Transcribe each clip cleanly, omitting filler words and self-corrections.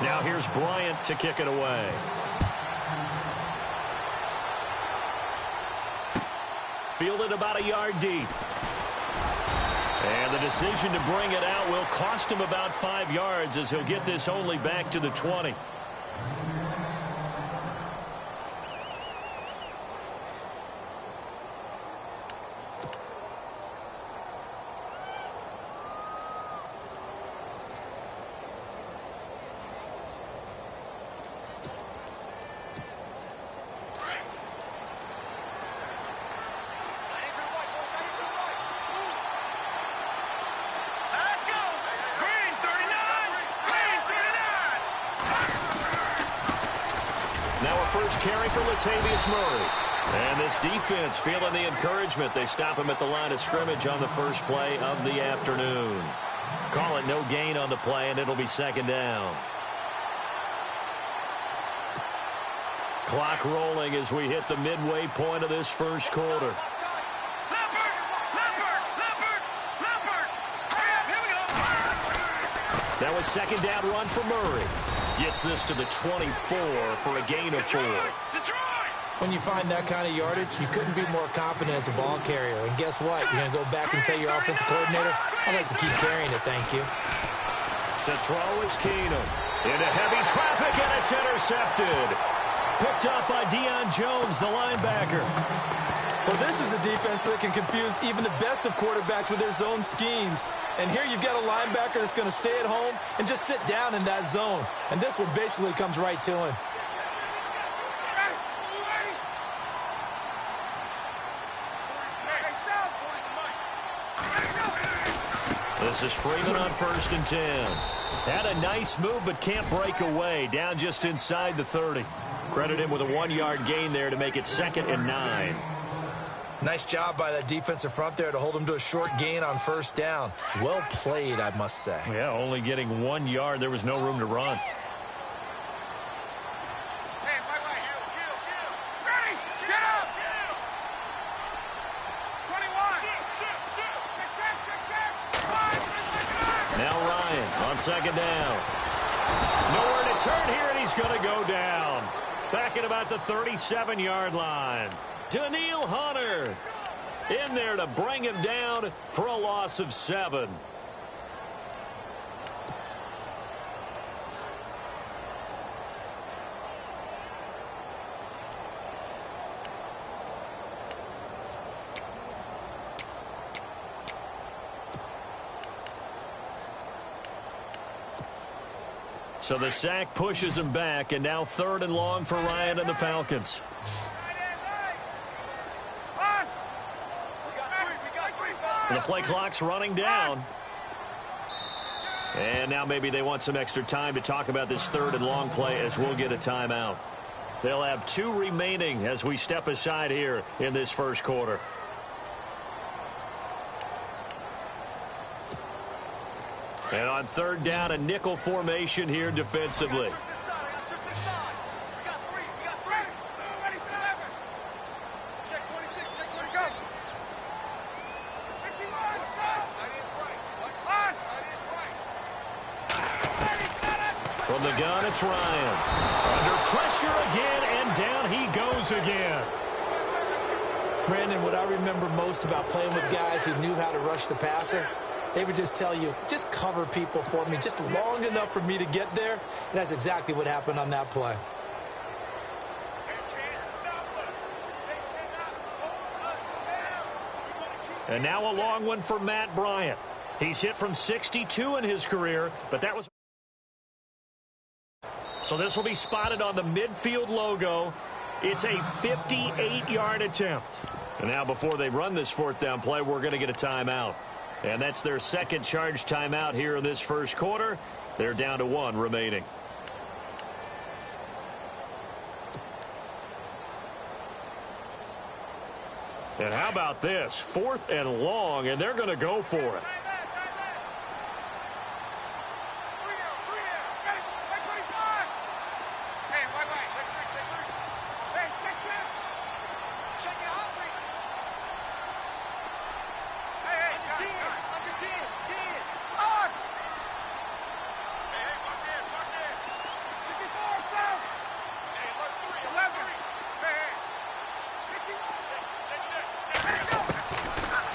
Now here's Bryant to kick it away. Fielded about a yard deep. And the decision to bring it out will cost him about 5 yards as he'll get this only back to the 20. Carry for Latavius Murray. And this defense feeling the encouragement. They stop him at the line of scrimmage on the first play of the afternoon. Call it no gain on the play, and it'll be second down. Clock rolling as we hit the midway point of this first quarter. That was second down run for Murray. Gets this to the 24 for a gain of 4. When you find that kind of yardage, you couldn't be more confident as a ball carrier. And guess what? You're going to go back and tell your offensive coordinator, I'd like to keep carrying it, thank you. To throw is Keenum. Into heavy traffic, and it's intercepted. Picked up by Deion Jones, the linebacker. Well, this is a defense that can confuse even the best of quarterbacks with their zone schemes. And here you've got a linebacker that's going to stay at home and just sit down in that zone. And this one basically comes right to him. This is Freeman on 1st and 10. Had a nice move but can't break away. Down just inside the 30. Credit him with a 1-yard gain there to make it 2nd and 9. Nice job by that defensive front there to hold him to a short gain on 1st down. Well played, I must say. Yeah, only getting 1 yard. There was no room to run. Now Ryan on 2nd down. Nowhere to turn here, and he's going to go down. Back at about the 37-yard line. Daniil Hunter in there to bring him down for a loss of 7. So the sack pushes him back, and now 3rd and long for Ryan and the Falcons. The play clock's running down. And now maybe they want some extra time to talk about this 3rd and long play as we'll get a timeout. They'll have 2 remaining as we step aside here in this first quarter. And on 3rd down, a nickel formation here defensively. From the gun, it's Ryan. Under pressure again, and down he goes again. Brandon, what I remember most about playing with guys who knew how to rush the passer, they would just tell you, just cover people for me, just long enough for me to get there. And that's exactly what happened on that play. And now a long one for Matt Bryant. He's hit from 62 in his career, but that was... So this will be spotted on the midfield logo. It's a 58-yard attempt. And now before they run this 4th down play, we're going to get a timeout. And that's their second charge timeout here in this first quarter. They're down to 1 remaining. And how about this? 4th and long, and they're going to go for it.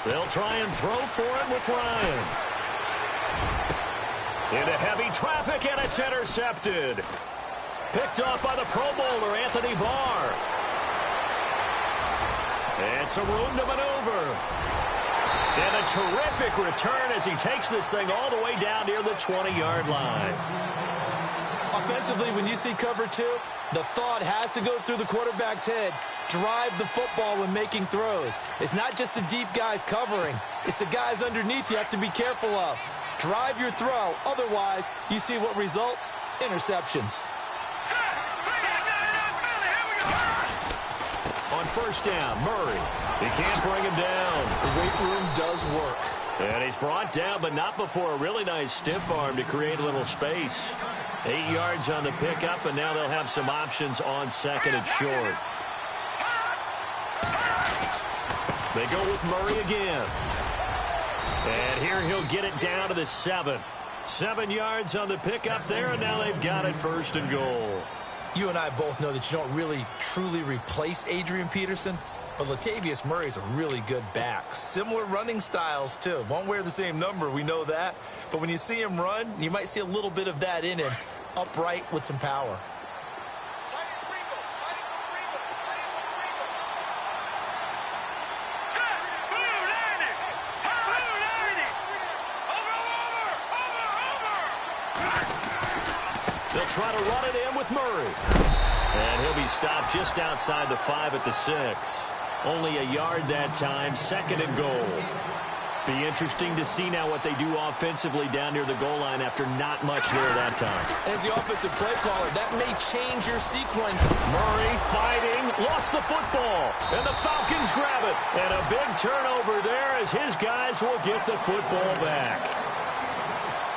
They'll try and throw for it with Ryan. Into heavy traffic, and it's intercepted. Picked off by the Pro Bowler, Anthony Barr. And some room to maneuver. And a terrific return as he takes this thing all the way down near the 20-yard line. Offensively, when you see cover two, the thought has to go through the quarterback's head. Drive the football when making throws. It's not just the deep guys covering. It's the guys underneath you have to be careful of. Drive your throw. Otherwise, you see what results? Interceptions. On first down, Murray. He can't bring him down. The weight room does work. And he's brought down, but not before a really nice stiff arm to create a little space. 8 yards on the pickup, and now they'll have some options on second and short. They go with Murray again. And here he'll get it down to the 7. 7 yards on the pickup there, and now they've got it first and goal. You and I both know that you don't really, truly replace Adrian Peterson, but Latavius Murray's a really good back. Similar running styles, too. Won't wear the same number, we know that. But when you see him run, you might see a little bit of that in him. Upright with some power. They'll try to run it in with Murray. And he'll be stopped just outside the 5 at the 6. Only a yard that time, second and goal. Be interesting to see now what they do offensively down near the goal line after not much there that time. As the offensive play caller, that may change your sequence. Murray fighting, lost the football, and the Falcons grab it. And a big turnover there as his guys will get the football back.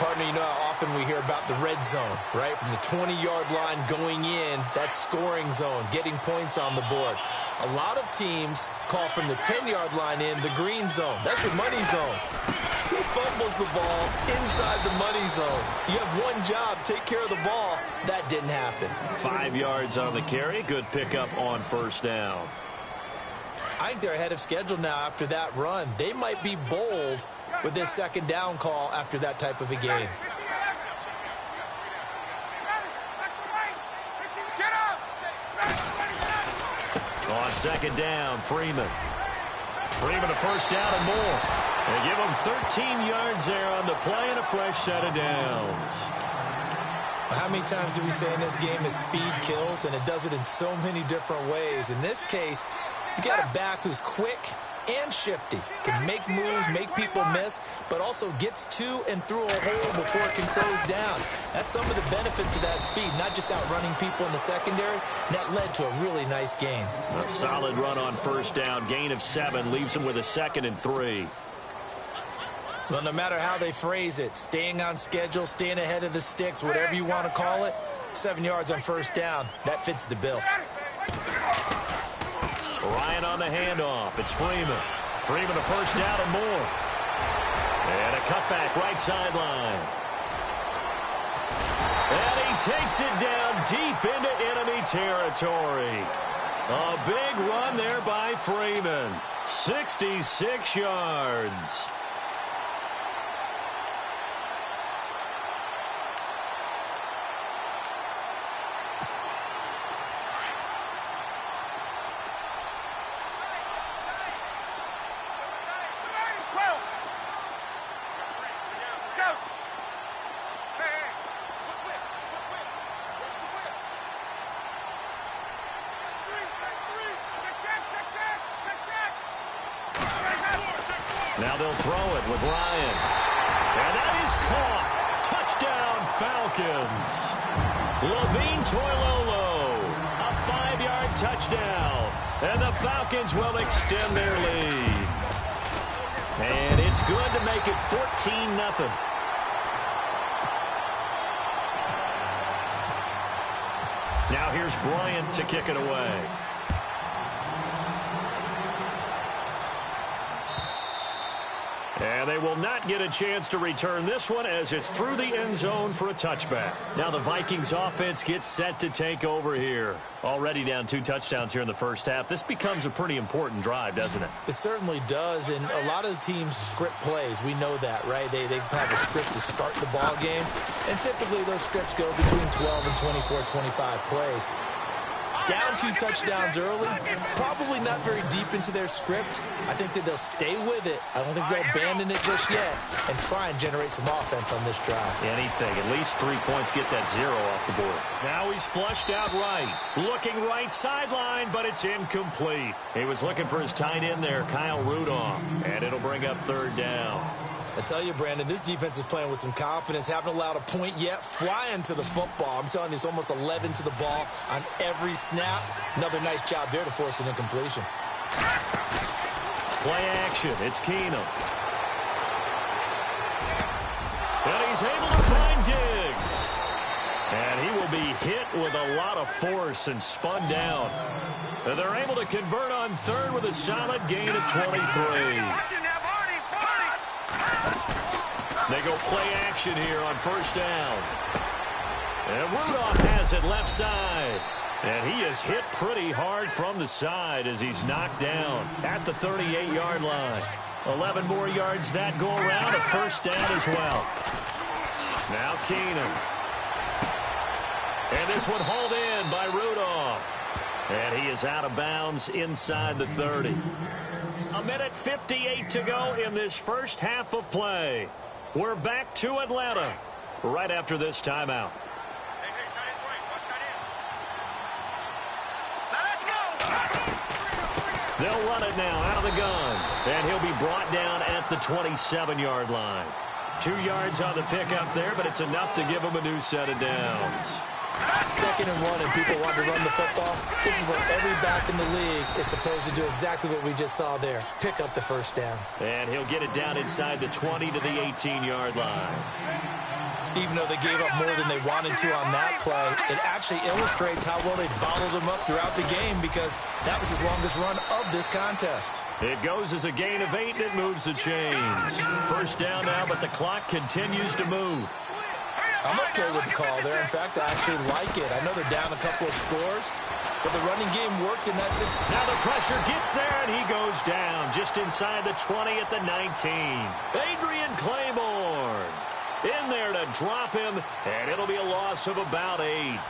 Partner, you know how often we hear about the red zone, right? From the 20-yard line going in, that scoring zone, getting points on the board. A lot of teams call from the 10-yard line in the green zone. That's your money zone. He fumbles the ball inside the money zone. You have one job, take care of the ball. That didn't happen. 5 yards on the carry. Good pickup on first down. I think they're ahead of schedule now after that run. They might be bold with this second down call after that type of a game. On second down, Freeman. Freeman a first down and more. They give him 13 yards there on the play and a fresh set of downs. How many times do we say in this game that speed kills, and it does it in so many different ways? In this case, you got a back who's quick and shifty, can make moves, make people miss, but also gets to and through a hole before it can close down. That's some of the benefits of that speed, not just outrunning people in the secondary. That led to a really nice gain. A solid run on first down, gain of 7, leaves him with a 2nd and 3. Well, no matter how they phrase it, staying on schedule, staying ahead of the sticks, whatever you want to call it, 7 yards on first down, that fits the bill. Ryan on the handoff. It's Freeman. Freeman a first down and more. And a cutback right sideline. And he takes it down deep into enemy territory. A big run there by Freeman. 66 yards. Now they'll throw it with Ryan. And that is caught. Touchdown, Falcons. Levine Toilolo. A 5-yard touchdown. And the Falcons will extend their lead. And it's good to make it 14-0. Now here's Bryant to kick it away. And they will not get a chance to return this one as it's through the end zone for a touchback. Now the Vikings offense gets set to take over here. Already down 2 touchdowns here in the first half. This becomes a pretty important drive, doesn't it? It certainly does, and a lot of the teams script plays. We know that, right? They have a script to start the ball game, and typically those scripts go between 12 and 24, 25 plays. Down 2 touchdowns early, probably not very deep into their script. I think that they'll stay with it. I don't think they'll abandon it just yet and try and generate some offense on this drive. Anything. At least 3 points, get that 0 off the board. Now he's flushed out right. Looking right sideline, but it's incomplete. He was looking for his tight end there, Kyle Rudolph, and it'll bring up 3rd down. I tell you, Brandon, this defense is playing with some confidence. Haven't allowed a point yet. Flying to the football. I'm telling you, it's almost 11 to the ball on every snap. Another nice job there to force an incompletion. Play action. It's Keenum. And he's able to find Diggs. And he will be hit with a lot of force and spun down. And they're able to convert on 3rd with a solid gain of 23. They go play action here on 1st down. And Rudolph has it left side. And he is hit pretty hard from the side as he's knocked down at the 38-yard line. 11 more yards that go around, a 1st down as well. Now Keenum. And this one hauled in by Rudolph. And he is out of bounds inside the 30. 1:58 to go in this first half of play. We're back to Atlanta right after this timeout. They'll run it now out of the gun. And he'll be brought down at the 27-yard line. 2 yards on the pickup there, but it's enough to give him a new set of downs. 2nd and 1 and people want to run the football. This is where every back in the league is supposed to do exactly what we just saw there. Pick up the 1st down. And he'll get it down inside the 20 to the 18-yard line. Even though they gave up more than they wanted to on that play, it actually illustrates how well they bottled them up throughout the game because that was his longest run of this contest. It goes as a gain of 8 and it moves the chains. 1st down now, but the clock continues to move. I'm okay with the call there. In fact, I actually like it. I know they're down a couple of scores, but the running game worked, and that's it. Now the pressure gets there, and he goes down just inside the 20 at the 19. Adrian Claiborne in there to drop him, and it'll be a loss of about 8.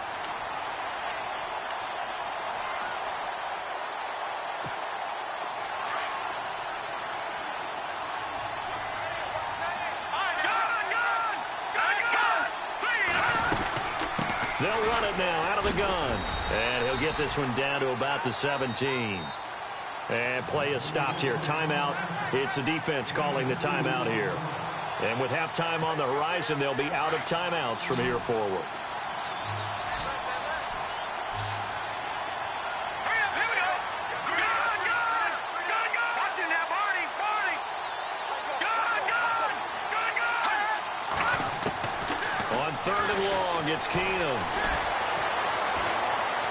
They'll run it now out of the gun. And he'll get this one down to about the 17. And play is stopped here. Timeout. It's the defense calling the timeout here. And with halftime on the horizon, they'll be out of timeouts from here forward. On 3rd and long, it's Keenum.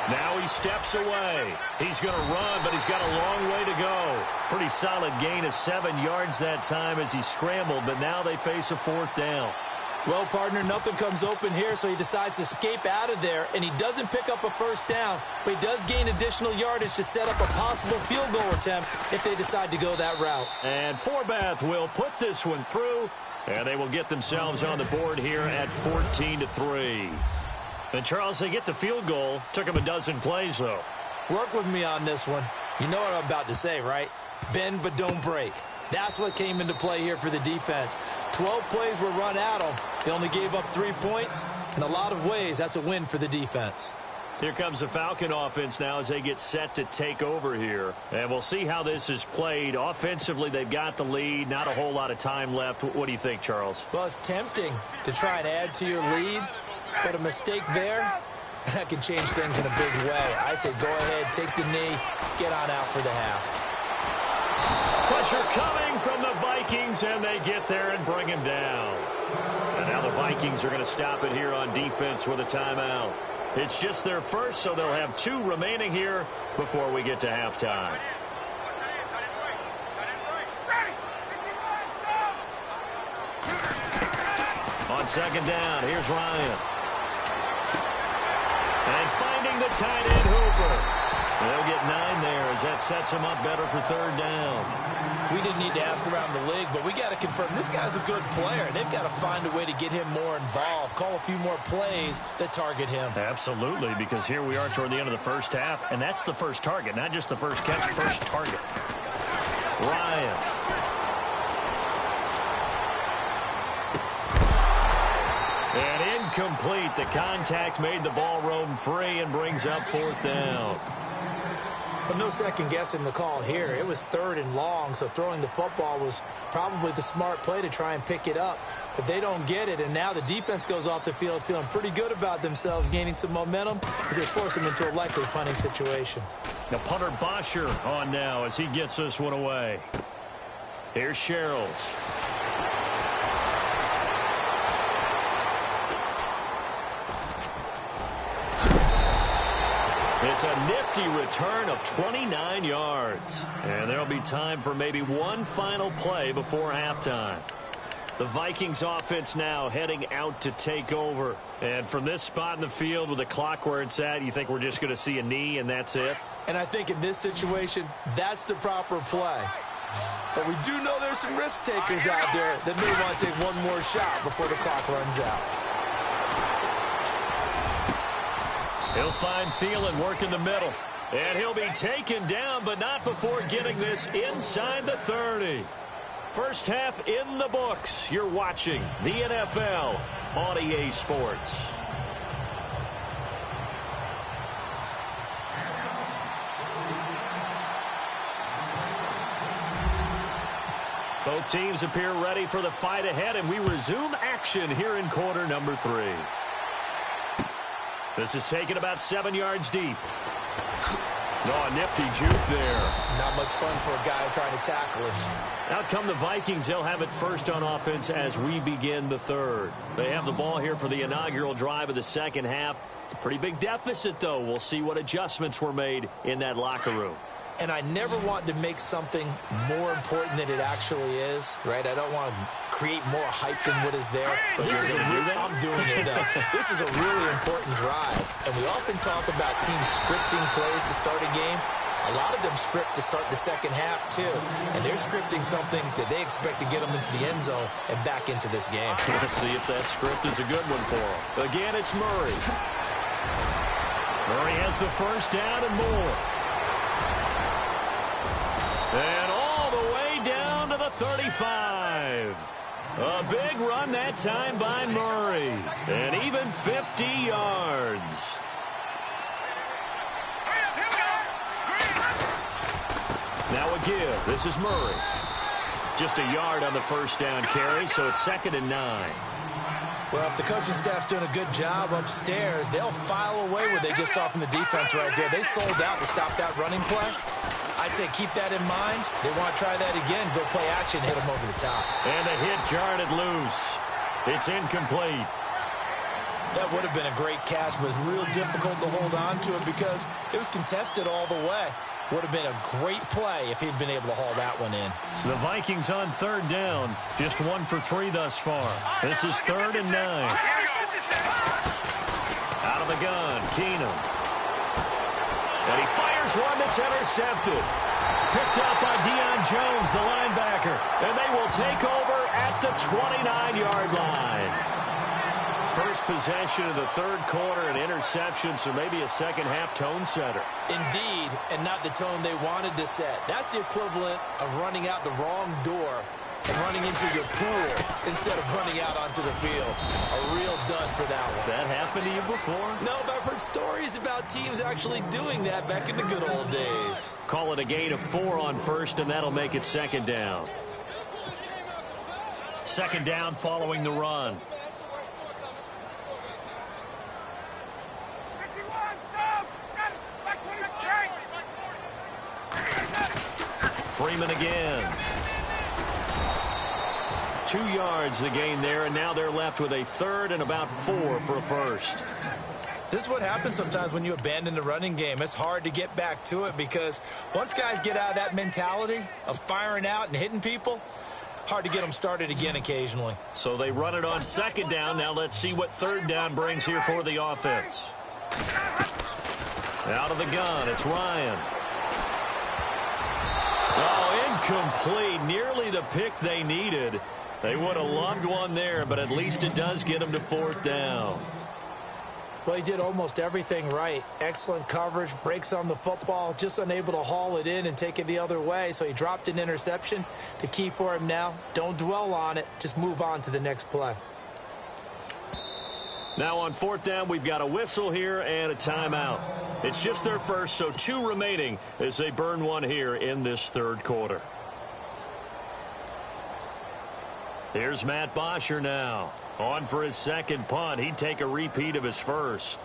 Now he steps away. He's going to run, but he's got a long way to go. Pretty solid gain of 7 yards that time as he scrambled, but now they face a 4th down. Well, partner, nothing comes open here, so he decides to escape out of there, and he doesn't pick up a 1st down, but he does gain additional yardage to set up a possible field goal attempt if they decide to go that route. And Forbath will put this one through, and they will get themselves on the board here at 14-3. And, Charles, they get the field goal. Took them a dozen plays, though. Work with me on this one. You know what I'm about to say, right? Bend but don't break. That's what came into play here for the defense. 12 plays were run at them. They only gave up 3 points. In a lot of ways, that's a win for the defense. Here comes the Falcon offense now as they get set to take over here. And we'll see how this is played. Offensively, they've got the lead. Not a whole lot of time left. What do you think, Charles? Well, it's tempting to try and add to your lead. But a mistake there, that can change things in a big way. I say go ahead, take the knee, get on out for the half. Pressure coming from the Vikings, and they get there and bring him down. And now the Vikings are going to stop it here on defense with a timeout. It's just their first, so they'll have 2 remaining here before we get to halftime. On second down, here's Ryan. And finding the tight end, Hooper. They'll get 9 there as that sets him up better for third down. We didn't need to ask around the league, but we got to confirm this guy's a good player. They've got to find a way to get him more involved, call a few more plays that target him. Absolutely, because here we are toward the end of the first half, and that's the first target, not just the first catch, first target. Ryan. And incomplete. The contact made the ball roam free and brings up fourth down. But no second guessing the call here. It was 3rd and long, so throwing the football was probably the smart play to try and pick it up. But they don't get it, and now the defense goes off the field feeling pretty good about themselves, gaining some momentum as they force them into a likely punting situation. Now punter Bosher on now as he gets this one away. Here's Sherrills. It's a nifty return of 29 yards. And there'll be time for maybe one final play before halftime. The Vikings offense now heading out to take over. And from this spot in the field with the clock where it's at, you think we're just going to see a knee and that's it? And I think in this situation, that's the proper play. But we do know there's some risk takers out there that may want to take one more shot before the clock runs out. He'll find Thielen working the middle. And he'll be taken down, but not before getting this inside the 30. First half in the books. You're watching the NFL on EA Sports. Both teams appear ready for the fight ahead, and we resume action here in quarter number 3. This is taken about 7 yards deep. Oh, a nifty juke there. Not much fun for a guy trying to tackle him. Out come the Vikings. They'll have it first on offense as we begin the third. They have the ball here for the inaugural drive of the second half. Pretty big deficit, though. We'll see what adjustments were made in that locker room. And I never want to make something more important than it actually is, right? I don't want to create more hype than what is there. But this is I'm doing it, though. This is a really important drive. And we often talk about teams scripting plays to start a game. A lot of them script to start the second half, too. And they're scripting something that they expect to get them into the end zone and back into this game. Let's see if that script is a good one for them. Again, it's Murray. Murray has the first down and more. And all the way down to the 35. A big run that time by Murray. And even 50 yards. Now a give. This is Murray. Just a yard on the first down carry, so it's 2nd and 9. Well, if the coaching staff's doing a good job upstairs, they'll file away what they just saw from the defense right there. They sold out to stop that running play. I'd say keep that in mind. They want to try that again. Go play action, hit them over the top. And the hit jarred it loose. It's incomplete. That would have been a great catch, but it's real difficult to hold on to it because it was contested all the way. Would have been a great play if he'd been able to haul that one in. The Vikings on third down. Just 1 for 3 thus far. This is 3rd and 9. Out of the gun, Keenum. And he fires one that's intercepted. Picked up by Deion Jones, the linebacker. And they will take over at the 29-yard line. First possession of the third quarter, an interception, so maybe a second-half tone setter. Indeed, and not the tone they wanted to set. That's the equivalent of running out the wrong door and running into your pool instead of running out onto the field. A real dud for that one. Has that happened to you before? No, but I've heard stories about teams actually doing that back in the good old days. Call it a gain of 4 on first, and that'll make it 2nd down. 2nd down following the run. Freeman again. 2 yards the gain there, and now they're left with a 3rd and about 4 for a first. This is what happens sometimes when you abandon the running game. It's hard to get back to it because once guys get out of that mentality of firing out and hitting people, hard to get them started again occasionally. So they run it on second down. Now let's see what third down brings here for the offense. Out of the gun, it's Ryan. Oh, incomplete. Nearly the pick they needed. They would have loved one there, but at least it does get them to fourth down. Well, he did almost everything right. Excellent coverage, breaks on the football, just unable to haul it in and take it the other way. So he dropped an interception. The key for him now, don't dwell on it. Just move on to the next play. Now on fourth down, we've got a whistle here and a timeout. It's just their first, so 2 remaining as they burn one here in this third quarter. Here's Matt Bosher now. On for his second punt. He'd take a repeat of his first.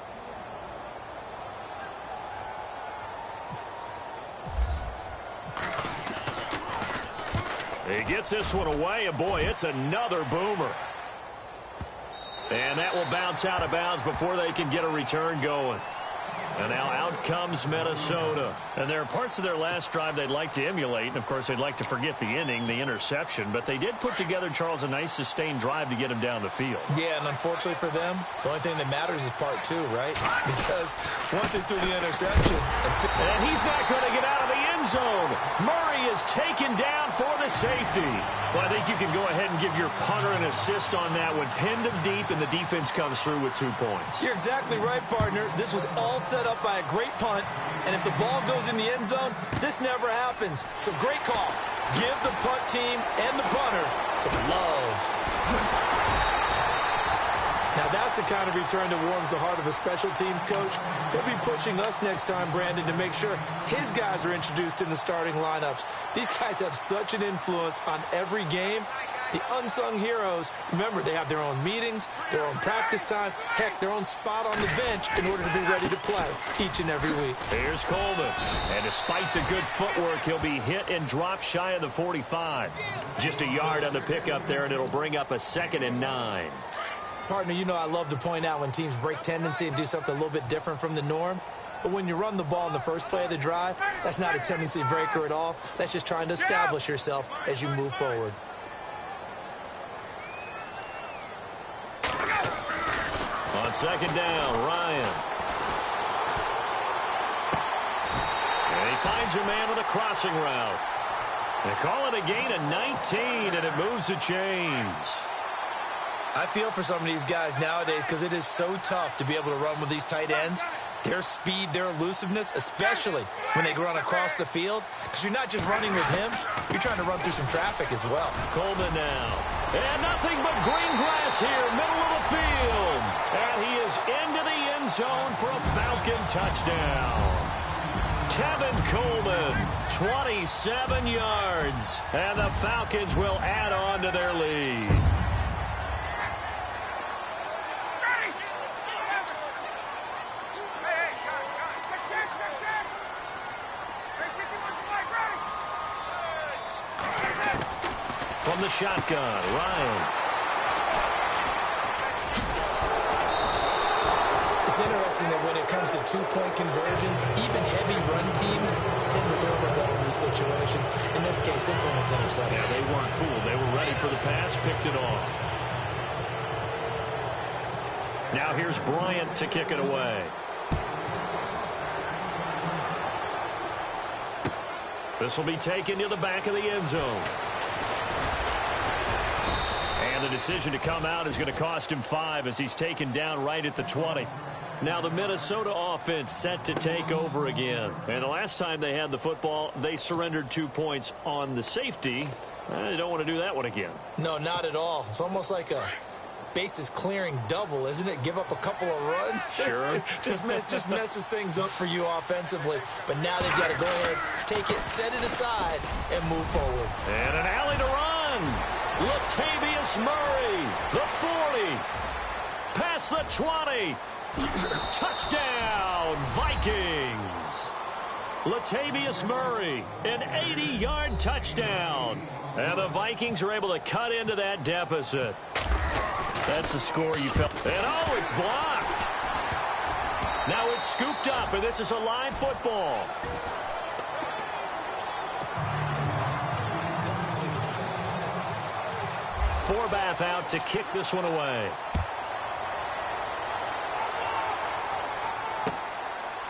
He gets this one away, and boy, it's another boomer. And that will bounce out of bounds before they can get a return going. And now out comes Minnesota. And there are parts of their last drive they'd like to emulate. And, of course, they'd like to forget the inning, the interception. But they did put together, Charles, a nice sustained drive to get him down the field. Yeah, and unfortunately for them, the only thing that matters is part 2, right? Because once they threw the interception. And he's not going to get out of the end zone. Murray is taken down for the safety. Well, I think you can go ahead and give your punter an assist on that one. Pinned him deep, and the defense comes through with 2 points. You're exactly right, partner. This was all set up by a great punt, and if the ball goes in the end zone, this never happens. So great call. Give the punt team and the punter some love. Now that's the kind of return that warms the heart of a special teams coach. He'll be pushing us next time, Brandon, to make sure his guys are introduced in the starting lineups. These guys have such an influence on every game. The unsung heroes, remember, they have their own meetings, their own practice time, heck, their own spot on the bench in order to be ready to play each and every week. Here's Coleman. And despite the good footwork, he'll be hit and dropped shy of the 45. Just a yard on the pickup there, and it'll bring up a 2nd and 9. Partner, you know I love to point out when teams break tendency and do something a little bit different from the norm. But when you run the ball in the first play of the drive, that's not a tendency breaker at all. That's just trying to establish yourself as you move forward. On second down, Ryan. And he finds a man with a crossing route. They call it a gain of 19, and it moves the chains. I feel for some of these guys nowadays because it is so tough to be able to run with these tight ends. Their speed, their elusiveness, especially when they run across the field. Because you're not just running with him, you're trying to run through some traffic as well. Coleman now. And nothing but green grass here, middle of the field. And he is into the end zone for a Falcon touchdown. Tevin Coleman, 27 yards. And the Falcons will add on to their lead. From the shotgun, Ryan. It's interesting that when it comes to 2-point conversions, even heavy run teams tend to throw the ball in these situations. In this case, this one was intercepted. Yeah, they weren't fooled. They were ready for the pass, picked it off. Now here's Bryant to kick it away. This will be taken to the back of the end zone. The decision to come out is going to cost him 5 as he's taken down right at the 20. Now the Minnesota offense set to take over again. And the last time they had the football, they surrendered 2 points on the safety. They don't want to do that one again. No, not at all. It's almost like a bases clearing double, isn't it? Give up a couple of runs. Sure. just messes things up for you offensively. But now they've got to go ahead, take it, set it aside, and move forward. And an alley to run. Latavius Murray, the 40, past the 20, touchdown, Vikings. Latavius Murray, an 80-yard touchdown. And the Vikings are able to cut into that deficit. That's the score you felt. And oh, it's blocked. Now it's scooped up, and this is a live football. Forbath out to kick this one away.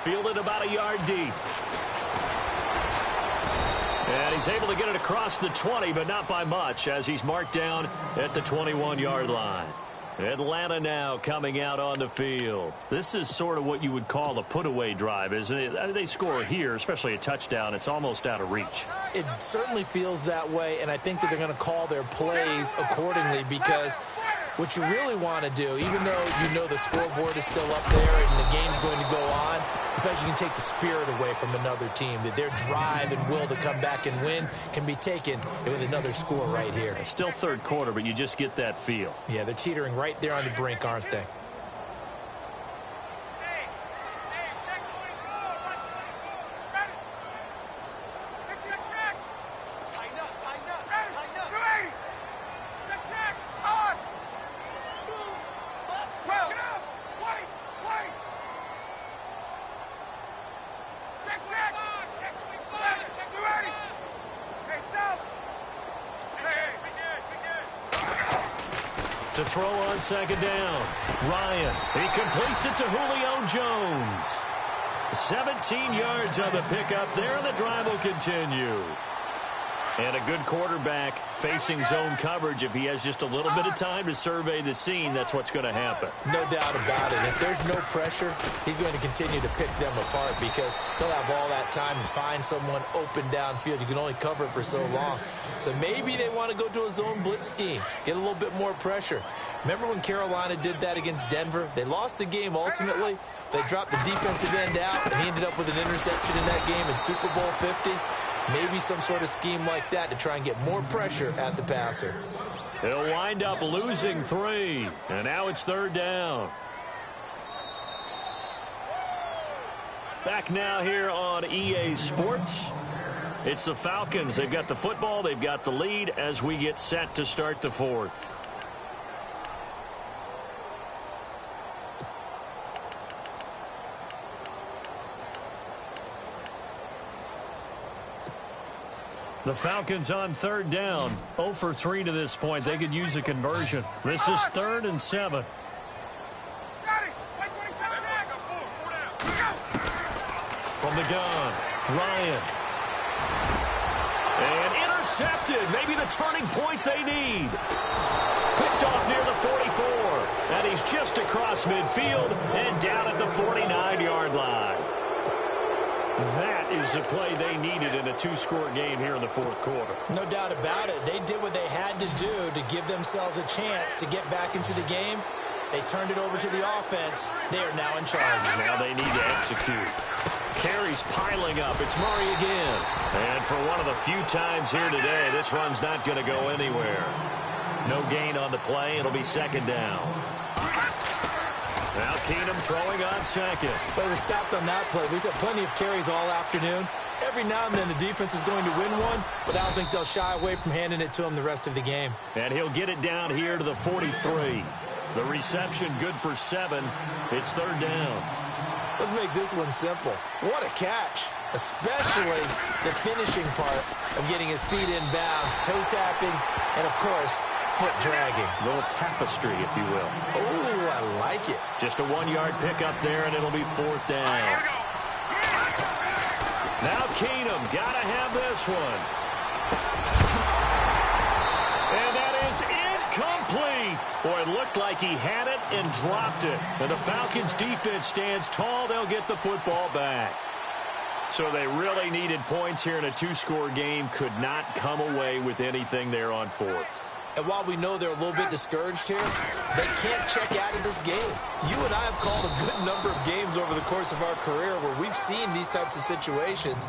Fielded about a yard deep. And he's able to get it across the 20, but not by much, as he's marked down at the 21-yard line. Atlanta now coming out on the field. This is sort of what you would call a put-away drive, isn't it? They score here, especially a touchdown. It's almost out of reach. It certainly feels that way, and I think that they're going to call their plays accordingly, because what you really want to do, even though you know the scoreboard is still up there and the game's going to go on, I feel like you can take the spirit away from another team, that their drive and will to come back and win can be taken with another score right here. It's still third quarter, but you just get that feel. Yeah, they're teetering right there on the brink, aren't they? To throw on second down. Ryan, he completes it to Julio Jones. 17 yards on the pickup there, and the drive will continue. And a good quarterback facing zone coverage. If he has just a little bit of time to survey the scene, that's what's going to happen. No doubt about it. If there's no pressure, he's going to continue to pick them apart, because he'll have all that time to find someone open downfield. You can only cover it for so long. So maybe they want to go to a zone blitz scheme, get a little bit more pressure. Remember when Carolina did that against Denver? They lost the game ultimately. They dropped the defensive end out, and he ended up with an interception in that game in Super Bowl 50. Maybe some sort of scheme like that to try and get more pressure at the passer. They'll wind up losing 3, and now it's third down. Back now here on EA Sports. It's the Falcons. They've got the football. They've got the lead as we get set to start the fourth. The Falcons on third down. 0 for 3 to this point. They could use a conversion. This is 3rd and 7. From the gun, Ryan. And intercepted. Maybe the turning point they need. Picked off near the 44. And he's just across midfield and down at the 49-yard line. That is the play they needed in a 2-score game here in the fourth quarter. No doubt about it. They did what they had to do to give themselves a chance to get back into the game. They turned it over to the offense. They are now in charge. Now they need to execute. Carries piling up. It's Murray again. And for one of the few times here today, this run's not going to go anywhere. No gain on the play. It'll be second down. Now Keenum throwing on second. But they stopped on that play. We've had plenty of carries all afternoon. Every now and then the defense is going to win one, but I don't think they'll shy away from handing it to him the rest of the game. And he'll get it down here to the 43. The reception good for 7. It's third down. Let's make this one simple. What a catch, especially the finishing part of getting his feet in bounds, toe tapping, and, of course, foot dragging. A little tapestry, if you will. Oh, I like it. Just a 1-yard pickup there, and it'll be fourth down. Now Keenum, got to have this one. And that is incomplete. Boy, it looked like he had it and dropped it. And the Falcons' defense stands tall. They'll get the football back. So they really needed points here in a 2-score game. Could not come away with anything there on fourth. And while we know they're a little bit discouraged here, they can't check out of this game. You and I have called a good number of games over the course of our career where we've seen these types of situations.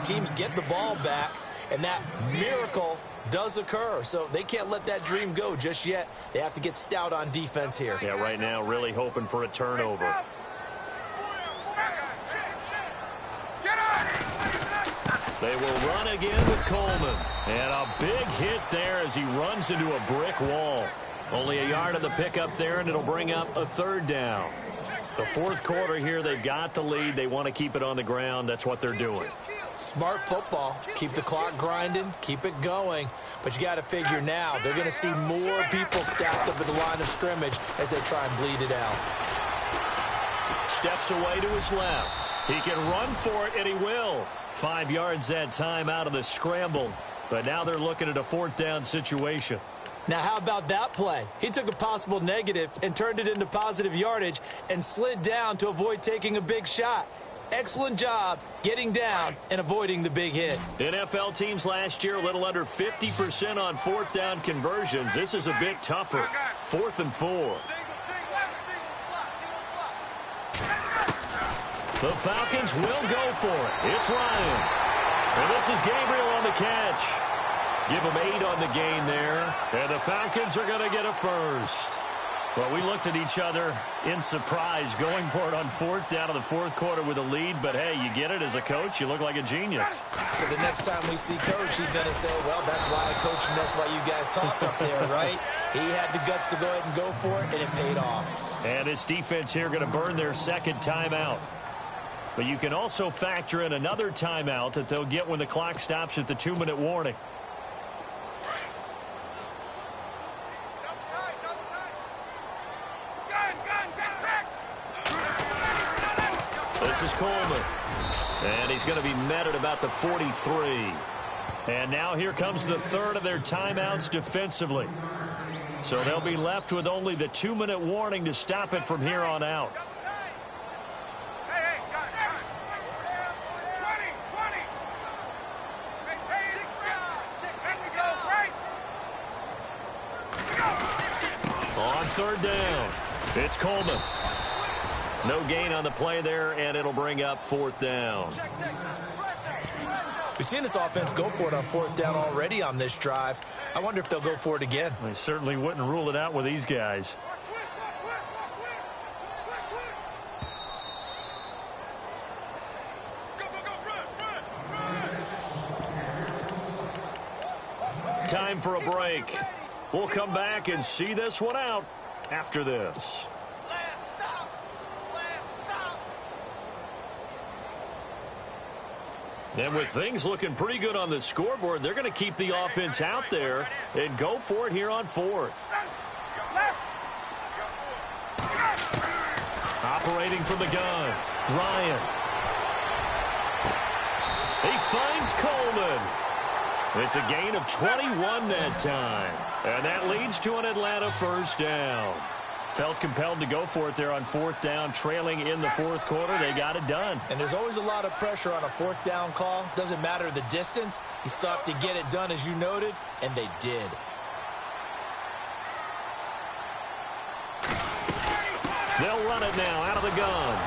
Teams get the ball back, and that miracle does occur. So they can't let that dream go just yet. They have to get stout on defense here. Yeah, right now really hoping for a turnover. They will run again with Coleman. And a big hit there as he runs into a brick wall. Only a yard on the pickup there, and it'll bring up a third down. The fourth quarter here, they've got the lead. They want to keep it on the ground. That's what they're doing. Smart football. Keep the clock grinding. Keep it going. But you got to figure now, they're going to see more people stacked up at the line of scrimmage as they try and bleed it out. Steps away to his left. He can run for it, and he will. 5 yards that time out of the scramble. But now they're looking at a fourth down situation. Now, how about that play? He took a possible negative and turned it into positive yardage and slid down to avoid taking a big shot. Excellent job getting down and avoiding the big hit. NFL teams last year a little under 50% on fourth down conversions. This is a bit tougher. 4th and 4. The Falcons will go for it. It's Ryan. And this is Gabriel on the catch. Give him 8 on the gain there. And the Falcons are going to get a first. Well, we looked at each other in surprise going for it on fourth down in the fourth quarter with a lead. But, hey, you get it as a coach. You look like a genius. So the next time we see Coach, he's going to say, well, that's why I coach and that's why you guys talk up there, right? He had the guts to go ahead and go for it, and it paid off. And this defense here going to burn their second timeout. But you can also factor in another timeout that they'll get when the clock stops at the 2-minute warning. This is Coleman. And he's going to be met at about the 43. And now here comes the third of their timeouts defensively. So they'll be left with only the 2-minute warning to stop it from here on out. On third down, it's Coleman. No gain on the play there, and it'll bring up fourth down. We've seen this offense go for it on fourth down already on this drive. I wonder if they'll go for it again. They certainly wouldn't rule it out with these guys. Time for a break. We'll come back and see this one out after this. And with things looking pretty good on the scoreboard, they're going to keep the offense out there and go for it here on fourth. Operating from the gun, Ryan. He finds Coleman. It's a gain of 21 that time. And that leads to an Atlanta first down. Felt compelled to go for it there on fourth down, trailing in the fourth quarter. They got it done. And there's always a lot of pressure on a fourth down call. Doesn't matter the distance. You stop to get it done, as you noted, and they did. They'll run it now out of the gun.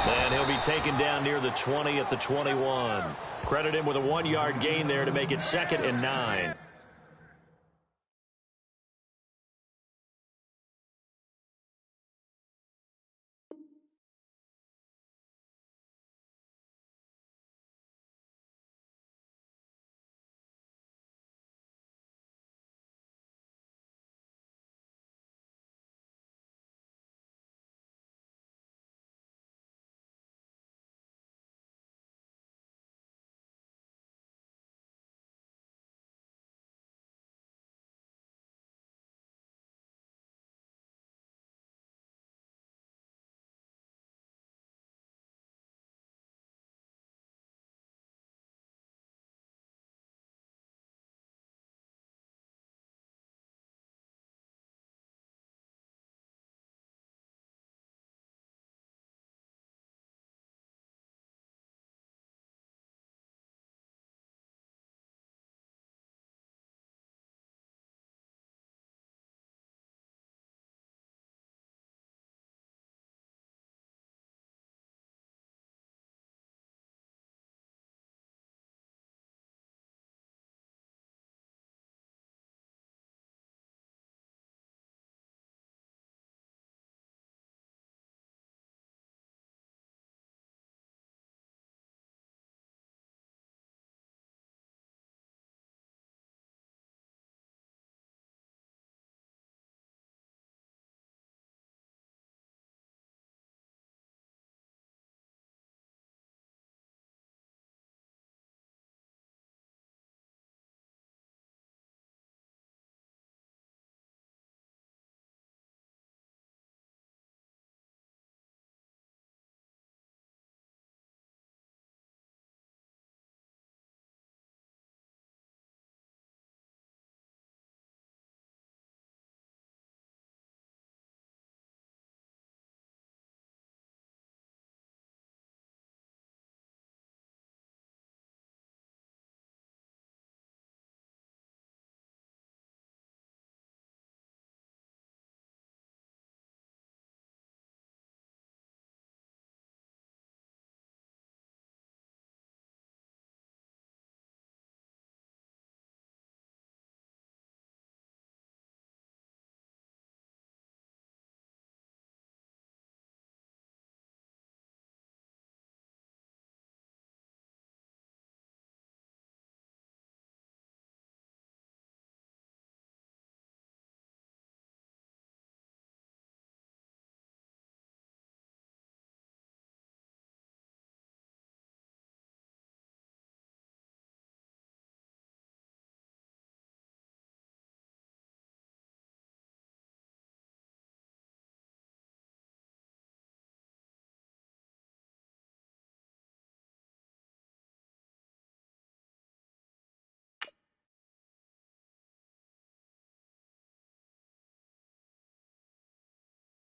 And he'll be taken down near the 20 at the 21. Credit him with a 1-yard gain there to make it 2nd and 9.